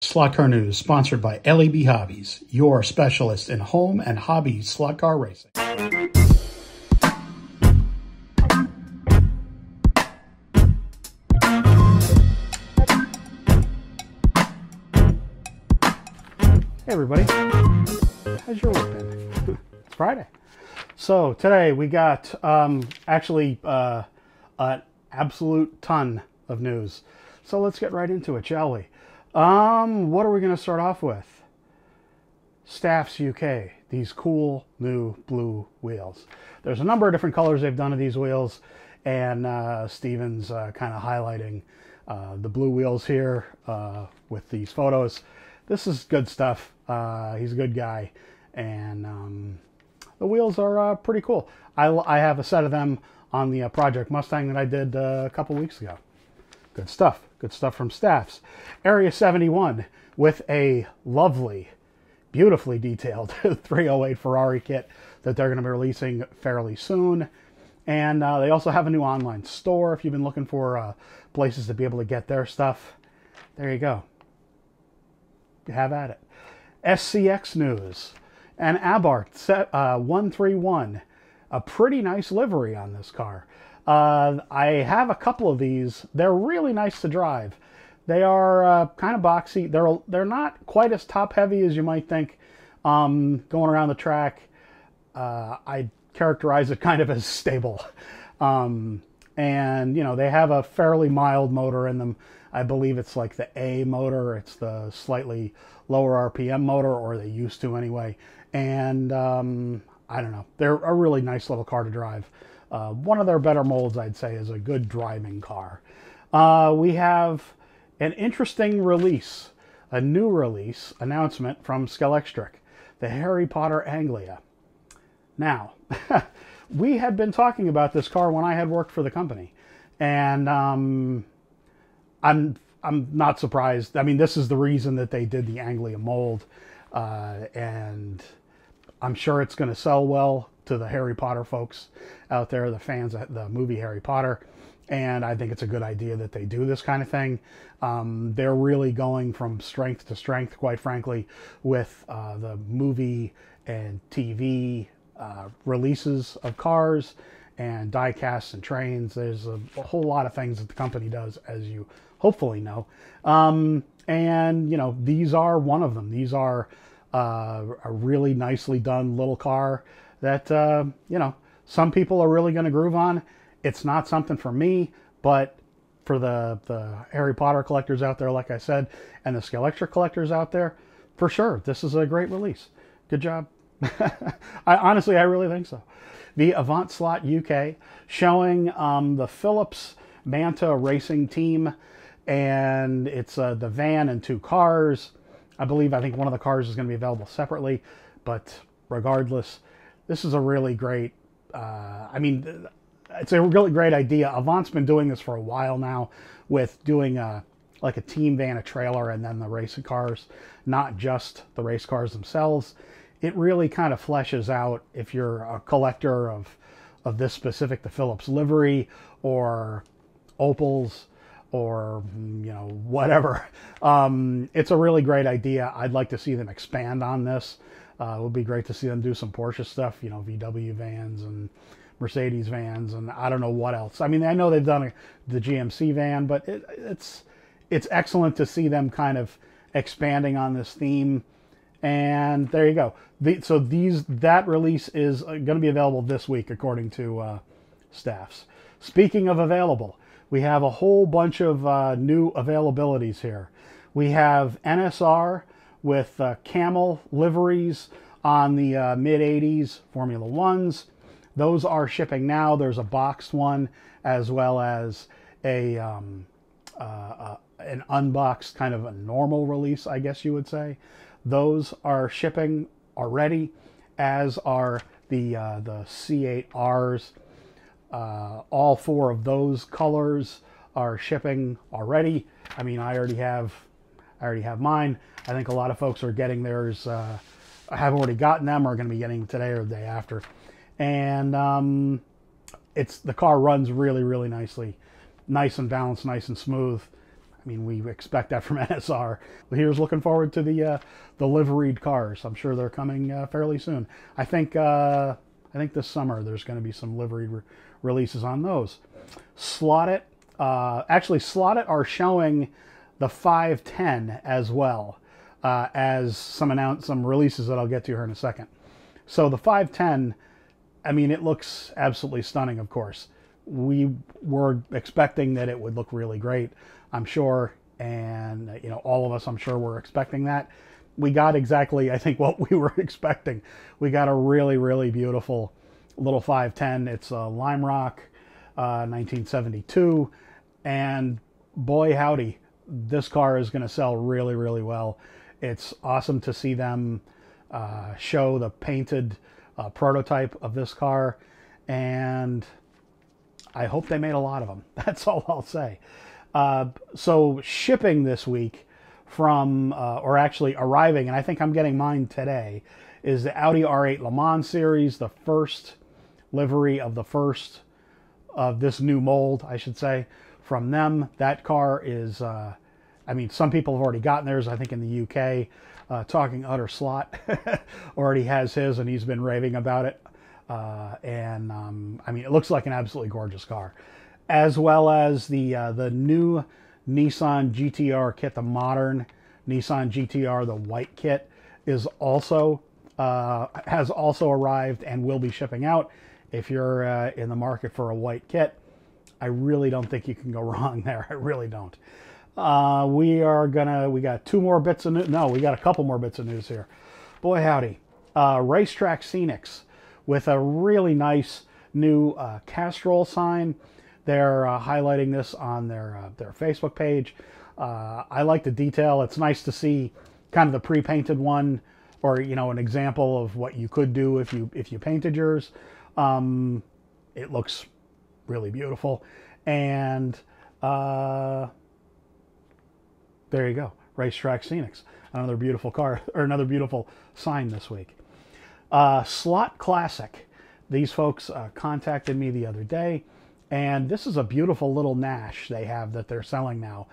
Slot Car News, sponsored by LEB Hobbies, your specialist in home and hobby slot car racing. Hey everybody, how's your week been? It's Friday. So today we got actually an absolute ton of news. So let's get right into it, shall we? What are we going to start off with? Staffs UK, these cool new blue wheels. There's a number of different colors they've done of these wheels, and Steven's kind of highlighting the blue wheels here with these photos. This is good stuff. He's a good guy, and the wheels are pretty cool. I have a set of them on the Project Mustang that I did a couple weeks ago. Good stuff. Good stuff from Staffs. Area 71 with a lovely, beautifully detailed 308 Ferrari kit that they're going to be releasing fairly soon. And they also have a new online store if you've been looking for places to be able to get their stuff. There you go. Have at it. SCX News. An Abarth 131. A pretty nice livery on this car. I have a couple of these. They're really nice to drive. They are kind of boxy. They're not quite as top heavy as you might think. Going around the track, I characterize it kind of as stable. And you know, they have a fairly mild motor in them. I believe it's like the A motor. It's the slightly lower RPM motor, or they used to anyway. And I don't know. They're a really nice little car to drive. One of their better molds, I'd say, is a good driving car. We have an interesting release, a new release announcement from Skeletric, the Harry Potter Anglia. Now, we had been talking about this car when I had worked for the company, and I'm not surprised. I mean, this is the reason that they did the Anglia mold, and I'm sure it's going to sell well to the Harry Potter folks out there, the fans of the movie Harry Potter. And I think it's a good idea that they do this kind of thing. They're really going from strength to strength, quite frankly, with the movie and TV releases of cars and die casts and trains. There's a whole lot of things that the company does, as you hopefully know. And, you know, these are one of them. These are a really nicely done little car that, you know, some people are really going to groove on. It's not something for me, but for the Harry Potter collectors out there, like I said, and the Skeletric collectors out there, for sure, this is a great release. Good job. Honestly, I really think so. The Avant Slot UK showing the Phillips Manta Racing Team, and it's the van and two cars. I think one of the cars is going to be available separately, but regardless, this is a really great, I mean, it's a really great idea. Avant's been doing this for a while now with doing like a team van, a trailer, and then the racing cars, not just the race cars themselves. It really kind of fleshes out, if you're a collector of this specific, the Phillips livery or Opals, or, you know, whatever. It's a really great idea. I'd like to see them expand on this. It would be great to see them do some Porsche stuff, you know, VW vans and Mercedes vans, and I don't know what else. I mean, I know they've done the GMC van, but it's excellent to see them kind of expanding on this theme. And there you go. That release is going to be available this week, according to Staffs. Speaking of available, we have a whole bunch of new availabilities here. We have NSR with camel liveries on the mid-80s Formula 1s. Those are shipping now. There's a boxed one, as well as an unboxed, kind of a normal release, I guess you would say. Those are shipping already, as are the C8Rs. All four of those colors are shipping already. I mean, I already have mine. I think a lot of folks are getting theirs, have already gotten them, or are going to be getting them today or the day after. And the car runs really, really nicely. Nice and balanced, nice and smooth. I mean, we expect that from NSR. Here's looking forward to the liveried cars. I'm sure they're coming fairly soon. I think this summer there's going to be some liveried releases on those. Slot It are showing the 510 as well as some releases that I'll get to here in a second. So the 510, I mean, it looks absolutely stunning, of course. We were expecting that it would look really great, I'm sure, and you know, all of us, I'm sure, were expecting that. We got exactly, I think, what we were expecting. We got a really, really beautiful little 510. It's a Lime Rock 1972, and boy howdy, this car is going to sell really, really well. It's awesome to see them show the painted prototype of this car, and I hope they made a lot of them. That's all I'll say. So shipping this week from, or actually arriving, and I think I'm getting mine today, is the Audi R8 Le Mans series, the first livery of the first of this new mold, I should say, from them. That car is, I mean, some people have already gotten theirs, I think in the UK. Talking Utter Slot already has his, and he's been raving about it. I mean, it looks like an absolutely gorgeous car. As well as the new Nissan GTR kit, the modern Nissan GTR, the white kit, is also has also arrived and will be shipping out. If you're in the market for a white kit, I really don't think you can go wrong there. I really don't. We got two more bits of news. No, we got a couple more bits of news here. Boy howdy. Racetrack Scenics with a really nice new Castrol sign. They're highlighting this on their Facebook page. I like the detail. It's nice to see kind of the pre-painted one, or you know, an example of what you could do if you painted yours. It looks really beautiful, and there you go. Racetrack Scenics, another beautiful car, or another beautiful sign this week. Slot Classic. These folks contacted me the other day, and this is a beautiful little Nash they have that they're selling now.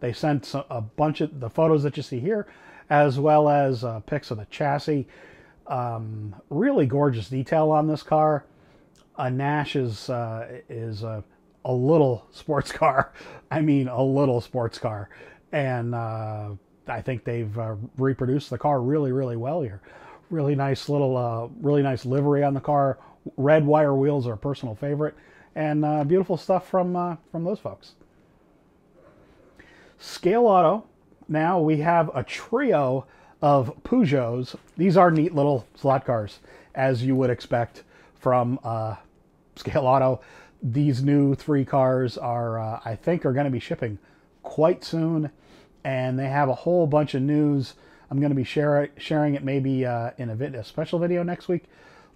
They sent a bunch of the photos that you see here, as well as pics of the chassis. Really gorgeous detail on this car. A Nash is a little sports car. I mean, a little sports car. And I think they've reproduced the car really, really well here. Really nice little, really nice livery on the car. Red wire wheels are a personal favorite. And beautiful stuff from those folks. Scale Auto. Now we have a trio of Peugeots. These are neat little slot cars, as you would expect from Scale Auto. These new three cars are, I think, are going to be shipping quite soon, and they have a whole bunch of news. I'm going to be sharing it maybe in a special video next week.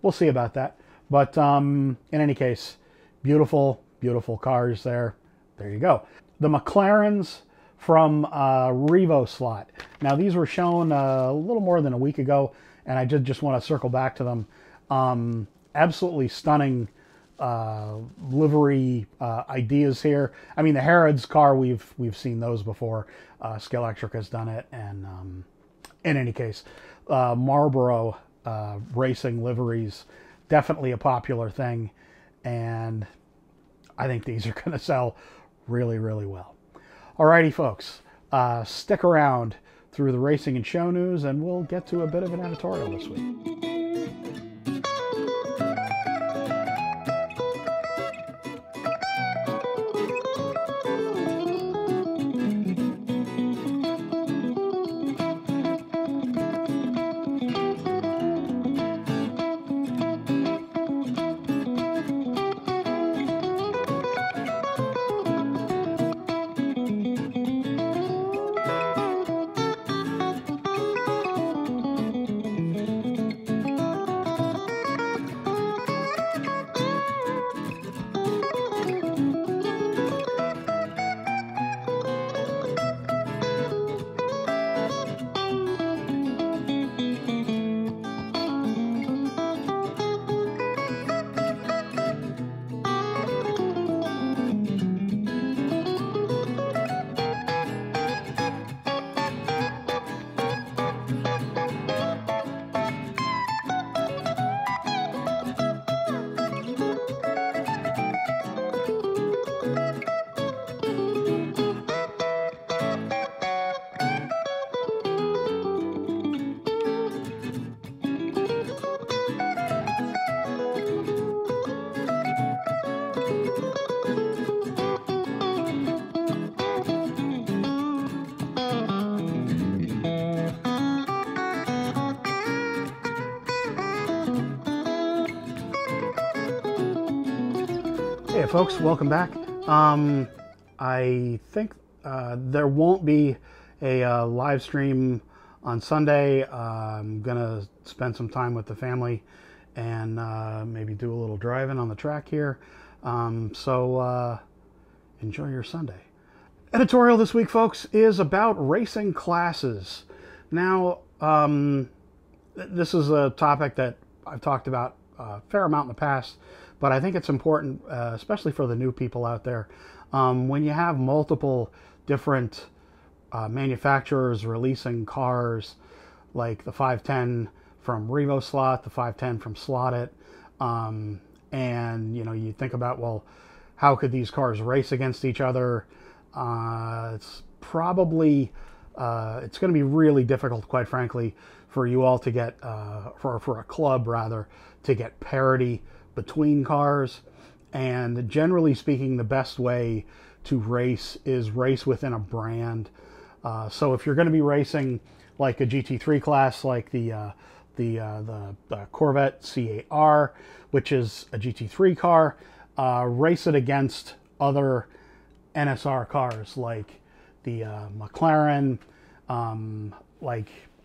We'll see about that. But in any case, beautiful, beautiful cars there. There you go. The McLarens from Revo Slot. Now, these were shown a little more than a week ago, and I just want to circle back to them. Absolutely stunning livery ideas here. I mean, the Harrods car, we've seen those before. Scale Electric has done it, and in any case, Marlboro racing liveries, definitely a popular thing, and I think these are going to sell really, really well. Alrighty, folks, stick around through the racing and show news, and we'll get to a bit of an editorial this week. Okay, folks, welcome back. I think there won't be a live stream on Sunday. I'm gonna spend some time with the family and maybe do a little driving on the track here. So enjoy your Sunday. Editorial this week, folks, is about racing classes. Now, this is a topic that I've talked about a fair amount in the past, but I think it's important, especially for the new people out there. When you have multiple different manufacturers releasing cars, like the 510 from Revo Slot, the 510 from Slot It, and you think about, well, how could these cars race against each other? It's probably it's going to be really difficult, quite frankly, for you all to get for a club rather to get parity between cars. And generally speaking, the best way to race is race within a brand. So if you're going to be racing like a GT3 class, like the Corvette C8R, which is a GT3 car, race it against other NSR cars like the McLaren,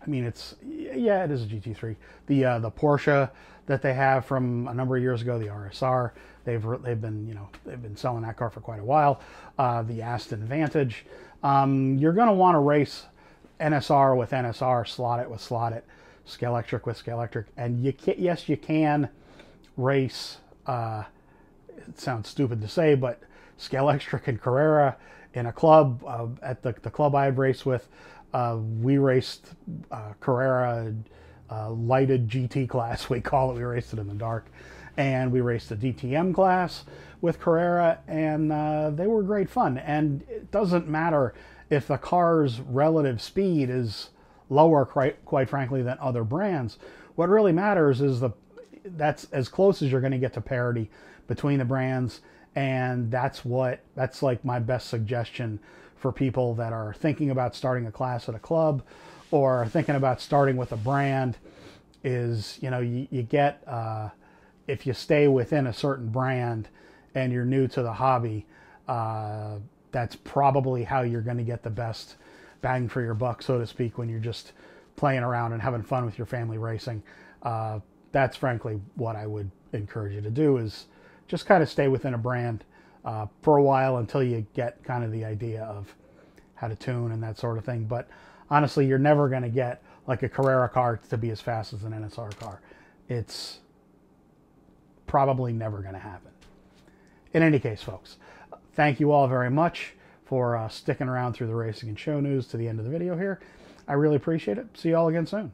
it is a GT3. The Porsche that they have from a number of years ago, the RSR, they've been selling that car for quite a while. The Aston Vantage. You're going to want to race NSR with NSR, Slot It with Slot It, Scalextric with Scalextric, and you can race. It sounds stupid to say, but Scalextric and Carrera in a club. At the club I had raced with, we raced Carrera lighted GT class, we call it. We raced it in the dark, and we raced the DTM class with Carrera, and they were great fun. And it doesn't matter if the car's relative speed is lower, quite frankly, than other brands. What really matters is that's as close as you're going to get to parity between the brands. And that's like my best suggestion for people that are thinking about starting a class at a club or thinking about starting with a brand. Is you get if you stay within a certain brand and you're new to the hobby, that's probably how you're going to get the best bang for your buck, so to speak, when you're just playing around and having fun with your family racing. That's frankly what I would encourage you to do, is just kind of stay within a brand for a while until you get kind of the idea of how to tune and that sort of thing. But honestly, you're never going to get like a Carrera car to be as fast as an NSR car. It's probably never going to happen. In any case, folks, thank you all very much for sticking around through the racing and show news to the end of the video here. I really appreciate it. See you all again soon.